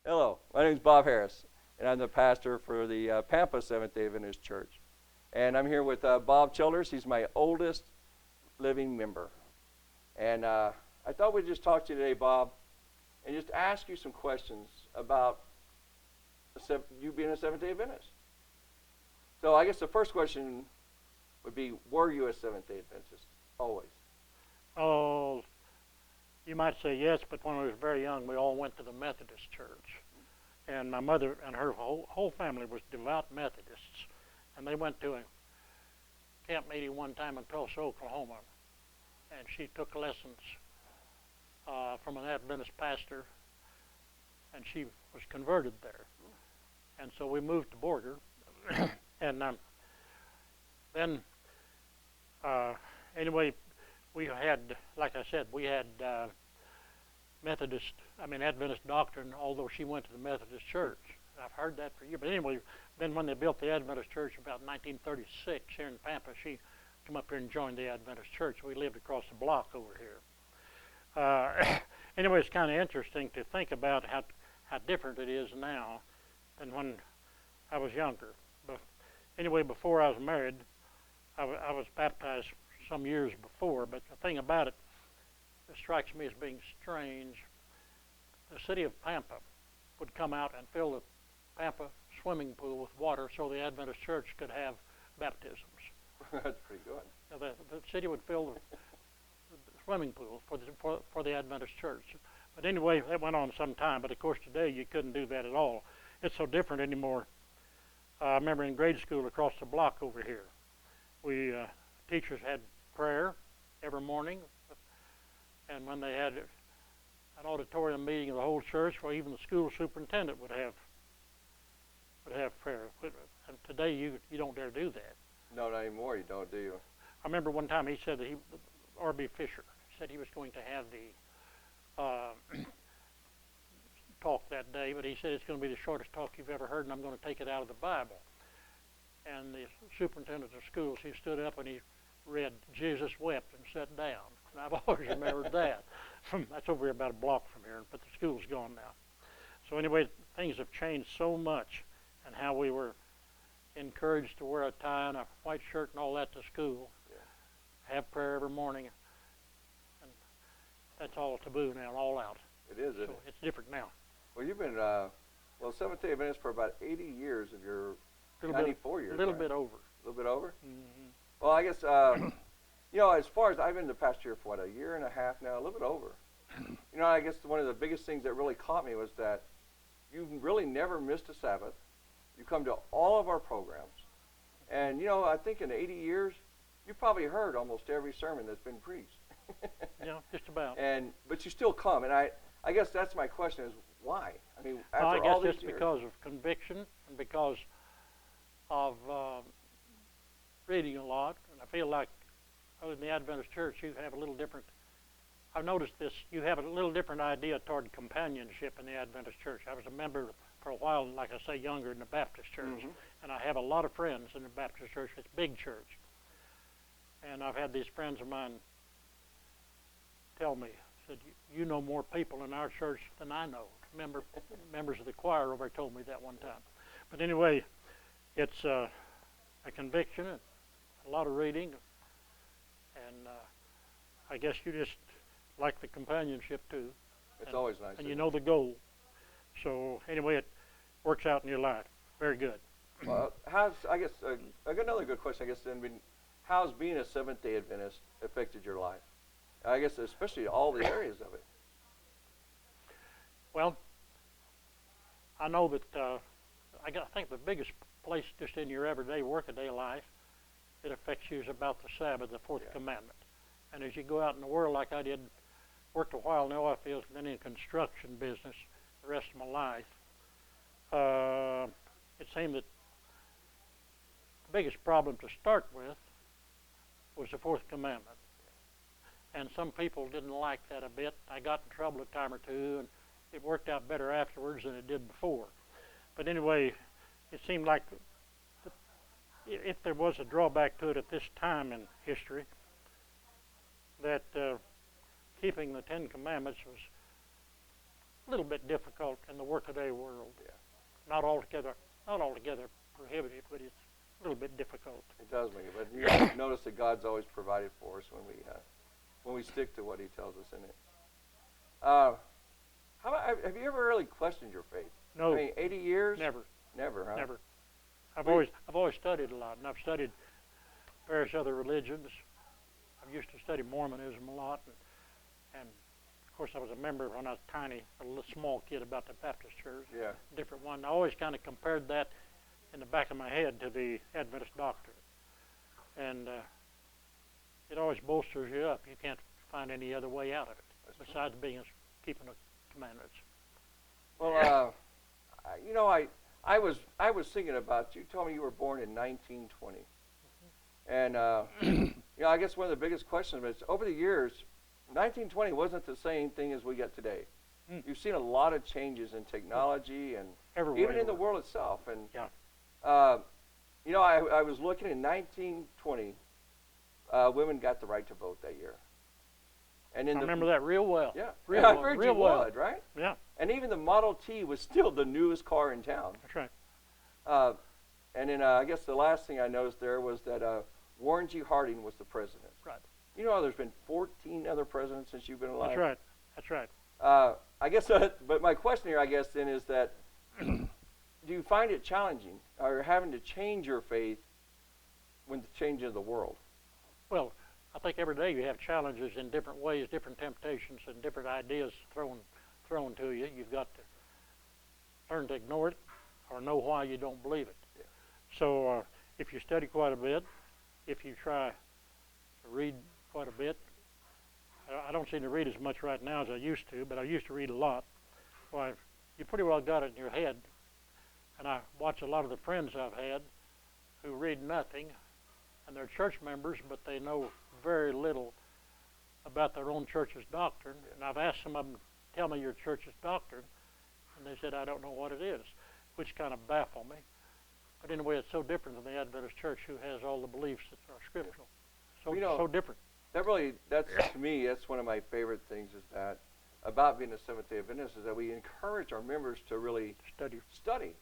Hello, my name is Bob Harris, and I'm the pastor for the Pampa Seventh-day Adventist Church. And I'm here with Bob Childers. He's my oldest living member. And I thought we'd just talk to you today, Bob, and just ask you some questions about you being a Seventh-day Adventist. So I guess the first question would be, were you a Seventh-day Adventist? Always. Oh, you might say yes, but when we was very young, we all went to the Methodist church. And my mother and her whole family was devout Methodists. And they went to a camp meeting one time in Tulsa, Oklahoma. And she took lessons from an Adventist pastor, and she was converted there. And so we moved to Borger. And then, anyway, we had, like I said, we had Adventist doctrine, although she went to the Methodist church. I've heard that for years. But anyway, then when they built the Adventist church about 1936 here in Pampa, she come up here and joined the Adventist church. We lived across the block over here. Anyway, it's kind of interesting to think about how different it is now than when I was younger. But anyway, before I was married, I was baptized some years before, but the thing about it that strikes me as being strange, the city of Pampa would come out and fill the Pampa swimming pool with water so the Adventist church could have baptisms. That's pretty good. Now, the city would fill the swimming pool for the Adventist church. But anyway, that went on some time, but of course today you couldn't do that at all. It's so different anymore. I remember in grade school across the block over here, teachers had prayer every morning, and when they had an auditorium meeting of the whole church, well, even the school superintendent would have prayer. And today you don't dare do that. No, not anymore. You don't, do you? I remember one time he said that R.B. Fisher said he was going to have the talk that day, but he said it's going to be the shortest talk you've ever heard, and I'm going to take it out of the Bible. And the superintendent of schools, he stood up and he read, Jesus wept and sat down. And I've always remembered that. That's over here about a block from here, but the school's gone now. So anyway, things have changed so much, and how we were encouraged to wear a tie and a white shirt and all that to school, have prayer every morning, and that's all taboo now, all out. It is, isn't So it? it's different now. Well, you've been, Seventh-day Adventist for about 80 years of your 94 years. A little right? bit over. A little bit over? Mm-hmm. Well, I guess, as far as I've been the past year for, a year and a half now, a little bit over. I guess one of the biggest things that really caught me was that you really never missed a Sabbath. You come to all of our programs. And, I think in 80 years, you probably heard almost every sermon that's been preached. Yeah, just about. But you still come. And I guess that's my question is, why? I mean, after I all guess these it's years. because of conviction and because of reading a lot. And I feel like in the Adventist church you have a little different, I've noticed this, you have a little different idea toward companionship in the Adventist church. I was a member for a while, like I say, younger in the Baptist church. Mm-hmm. And I have a lot of friends in the Baptist church. It's a big church. And I've had these friends of mine tell me, said, you know more people in our church than I know. Members of the choir over told me that one time. But anyway, it's a conviction, and a lot of reading, and I guess you just like the companionship too. It's always nice. And you know the goal. So anyway, it works out in your life. Very good. Well, another good question, I guess, then, how's being a Seventh-day Adventist affected your life? I guess especially all the areas of it. Well, I know that I think the biggest place just in your everyday workaday life it affects you is about the Sabbath, the fourth commandment. And as you go out in the world like I did, worked a while in the oil fields and then in construction business the rest of my life, it seemed that the biggest problem to start with was the fourth commandment. And some people didn't like that a bit. I got in trouble a time or two, and it worked out better afterwards than it did before. But anyway, it seemed like if there was a drawback to it at this time in history, that keeping the Ten Commandments was a little bit difficult in the workaday world. Yeah. Not altogether prohibitive, but it's a little bit difficult. It does make it, but you notice that God's always provided for us when we stick to what He tells us in it. Have you ever really questioned your faith? No, I mean, 80 years? never, Never, huh? never. I've always studied a lot, and I've studied various other religions. I've used to study Mormonism a lot, and of course I was a member when I was tiny, a little small kid about the Baptist church. Yeah. Different one. I always kind of compared that in the back of my head to the Adventist doctrine, and it always bolsters you up. You can't find any other way out of it besides keeping the commandments. Well, I was thinking about you. Told me you were born in 1920, and I guess one of the biggest questions is over the years, 1920 wasn't the same thing as we get today. You've seen a lot of changes in technology and Everywhere, even in the world itself. And yeah. I was looking in 1920, women got the right to vote that year. And I remember that real well. Yeah, real I well. heard Real you well. would, right? Yeah, And even the Model T was still the newest car in town. that's right. And then I guess the last thing I noticed there was that Warren G. Harding was the president. Right. You know, there's been 14 other presidents since you've been alive. That's right. That's right. I guess, but my question here, I guess, then is that do you find it challenging or having to change your faith when the change of the world? Well, I think every day you have challenges in different ways, different temptations, and different ideas thrown to you. You've got to learn to ignore it or know why you don't believe it. Yeah. So if you study quite a bit, if you try to read quite a bit, I don't seem to read as much right now as I used to, but I used to read a lot. Well, you pretty well got it in your head. And I watch a lot of the friends I've had who read nothing, and they're church members, but they know very little about their own church's doctrine. And I've asked some of them, tell me your church's doctrine, and they said, I don't know what it is, which kind of baffled me. But anyway, it's so different than the Adventist church, who has all the beliefs that are scriptural. So, so different. That's to me, that's one of my favorite things is that about being a Seventh-day Adventist is that we encourage our members to really study.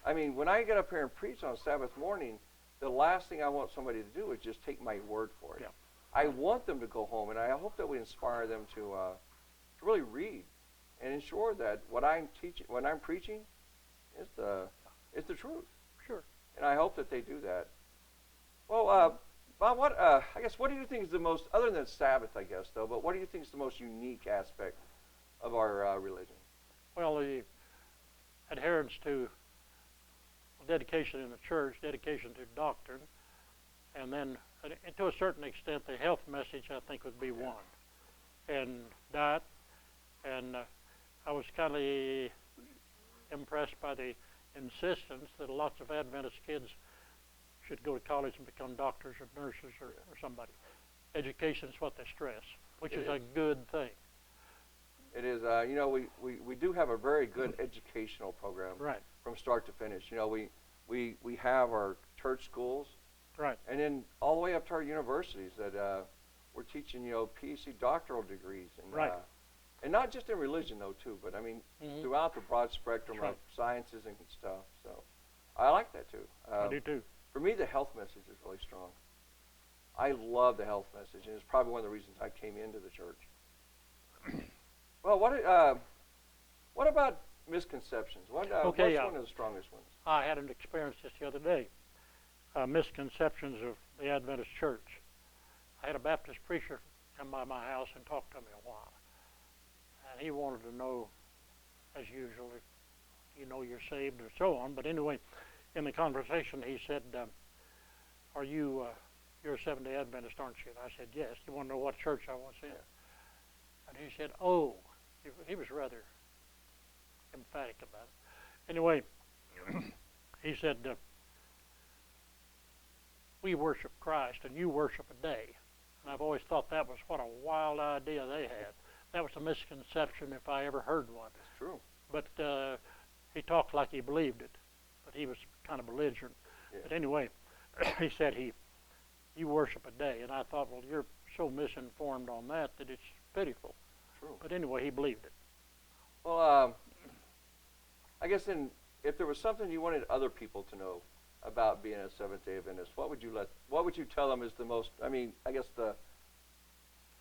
I mean, when I get up here and preach on Sabbath morning, the last thing I want somebody to do is just take my word for it. Yeah. I want them to go home, and I hope that we inspire them to really read and ensure that what I'm teaching, what I'm preaching, is the truth. Sure. And I hope that they do that. Well, Bob, I guess what do you think is the most, other than Sabbath, I guess, though, but what do you think is the most unique aspect of our religion? Well, the adherence to dedication in the church, dedication to doctrine, and then, to a certain extent, the health message, I think, would be one. And diet, and I was kind of impressed by the insistence that lots of Adventist kids should go to college and become doctors or nurses or somebody. Education is what they stress, which is a good thing. It is. We do have a very good educational program, right, from start to finish. We have our church schools, right, and then all the way up to our universities that we're teaching, PhD doctoral degrees, and right, and not just in religion though too, but I mean throughout the broad spectrum of sciences and stuff. So I like that too. I do too. For me, the health message is really strong. I love the health message, and it's probably one of the reasons I came into the church. Well, what about misconceptions? What's one of the strongest ones? I had an experience just the other day. Misconceptions of the Adventist church. I had a Baptist preacher come by my house and talk to me a while. And he wanted to know, as usual, if you're saved or so on. But anyway, in the conversation, he said, you're a Seventh-day Adventist, aren't you? And I said, yes. You want to know what church I was in? And he said, oh. He was rather emphatic about it. Anyway, he said, we worship Christ and you worship a day. And I've always thought that was what a wild idea they had. That was a misconception if I ever heard one. That's true. But he talked like he believed it. But he was kind of belligerent. Yeah. But anyway, he said you worship a day. And I thought, well, you're so misinformed on that it's pitiful. True. But anyway, he believed it. Well, guess then, if there was something you wanted other people to know about being a Seventh-day Adventist, what would you tell them is the most? I mean, I guess the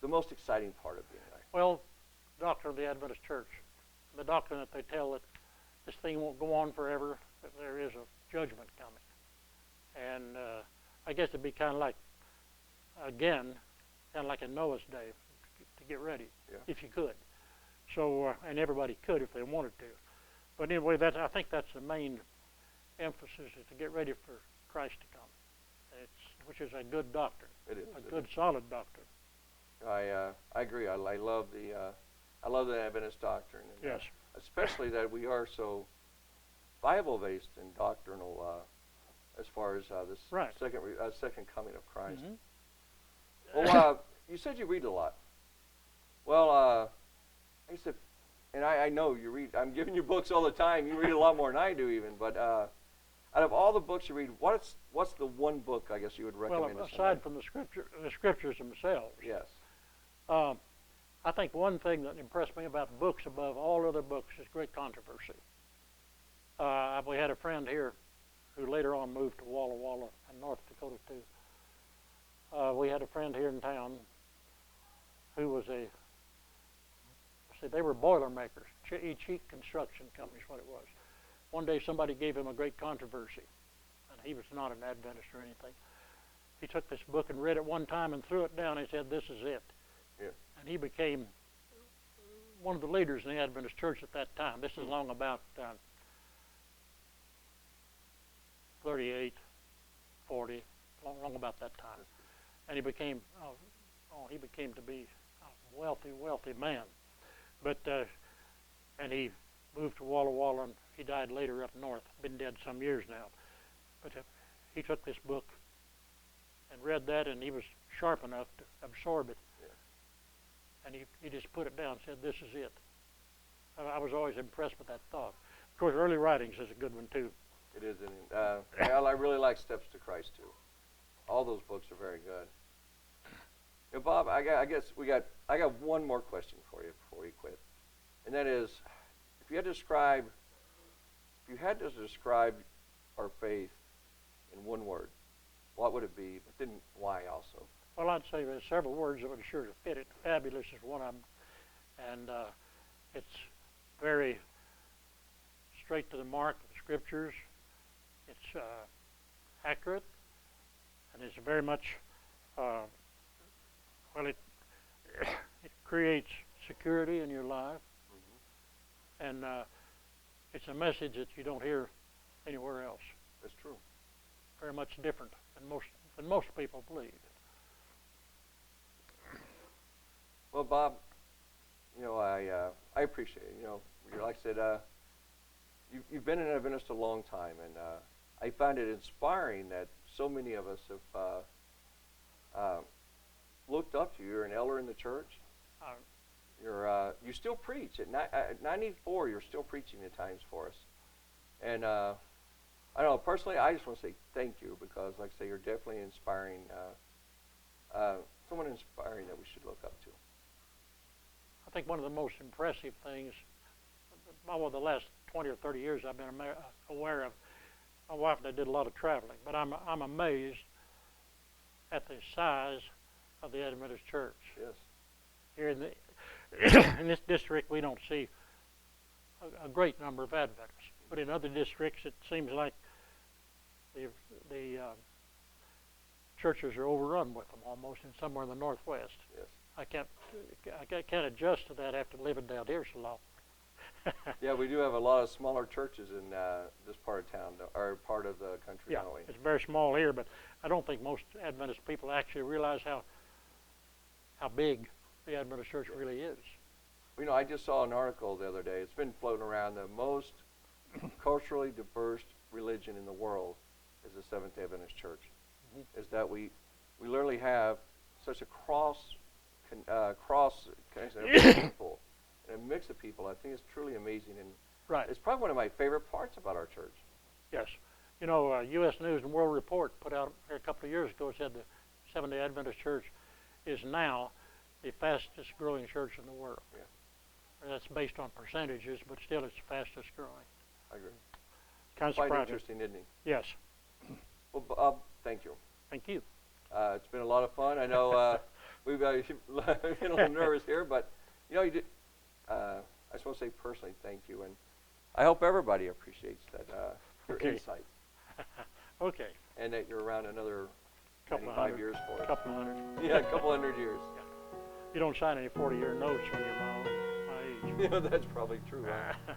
most exciting part of being there. Well, doctrine of the Adventist Church, the doctrine that they tell that this thing won't go on forever, that there is a judgment coming. And I guess it'd be kind of like, again, kind of like in Noah's day, to get ready, if you could. So, and everybody could if they wanted to. But anyway, I think that's the main emphasis, is to get ready for Christ to come, which is a good doctrine. It is. A good, solid doctrine. I agree. I love the Adventist doctrine. And, yes. Especially that we are so Bible-based and doctrinal as far as this second coming of Christ. Mm-hmm. Well, you said you read a lot. Well, I said, and I know you read. I'm giving you books all the time. You read a lot more than I do, even. But out of all the books you read, what's the one book I guess you would recommend? Well, aside from the scriptures themselves. Yes. I think one thing that impressed me about books above all other books is great controversy. We had a friend here who later on moved to Walla Walla in North Dakota too. We had a friend here in town who was they were Boilermakers, cheap construction company is what it was. One day somebody gave him a great controversy, and he was not an Adventist or anything. He took this book and read it one time and threw it down. He said, "This is it." Yeah. And he became one of the leaders in the Adventist church at that time. This is long about 38, 40, long about that time. And he became to be a wealthy man. But and he moved to Walla Walla, and he died later up north. Been dead some years now. But he took this book and read that, and he was sharp enough to absorb it. Yeah. And he just put it down and said, "This is it." I was always impressed with that thought. Of course, Early Writings is a good one too. It is. I really like Steps to Christ too. All those books are very good. You know, Bob, I guess I got one more question for you before we quit, and that is, if you had to describe our faith in one word, what would it be? But then why also? Well, I'd say there's several words that would sure to fit it. Fabulous is one of them, and it's very straight to the mark of the Scriptures. It's accurate, and it's very much it creates security in your life, and it's a message that you don't hear anywhere else. That's true. Very much different than most people believe. Well, Bob, you know, I appreciate it. You know, like I said, you've been an Adventist a long time, and I find it inspiring that so many of us have looked up to you. You're an elder in the church. You still preach at 94. You're still preaching at times for us, and I don't know. Personally, I just want to say thank you because, like I say, you're definitely inspiring. Someone inspiring that we should look up to. I think one of the most impressive things, over the last 20 or 30 years, I've been aware of. My wife and I did a lot of traveling, but I'm amazed at the size of the Adventist Church. Yes. Here in this district, we don't see a great number of Adventists, but in other districts, it seems like the churches are overrun with them almost, in somewhere in the Northwest. Yes. I can't adjust to that after living down here so long. Yeah, we do have a lot of smaller churches in this part of town, or part of the country, Yeah, don't we? it's very small here, but I don't think most Adventist people actually realize how big the Adventist Church really is. You know, I just saw an article the other day. It's been floating around. The most culturally diverse religion in the world is the Seventh-day Adventist Church. Mm-hmm. Is that we literally have such a cross people, and a mix of people. I think it's truly amazing, and right. It's probably one of my favorite parts about our church. Yes. You know, U.S. News and World Report put out a couple of years ago, said the Seventh-day Adventist Church is now the fastest growing church in the world. Yeah. That's based on percentages, but still it's the fastest growing. I agree. Kind of Quite surprising. interesting, isn't he? Yes. Well, Bob, thank you. Thank you. It's been a lot of fun. I know we've got a little nervous here, but you know, you did. I just want to say personally, thank you, and I hope everybody appreciates that your Okay. insight, Okay. and that you're around another Couple of 95 hundred. years for us. Couple of hundred. Yeah, a couple hundred years. You don't sign any 40-year notes when you're my age. Yeah, that's probably true. Huh?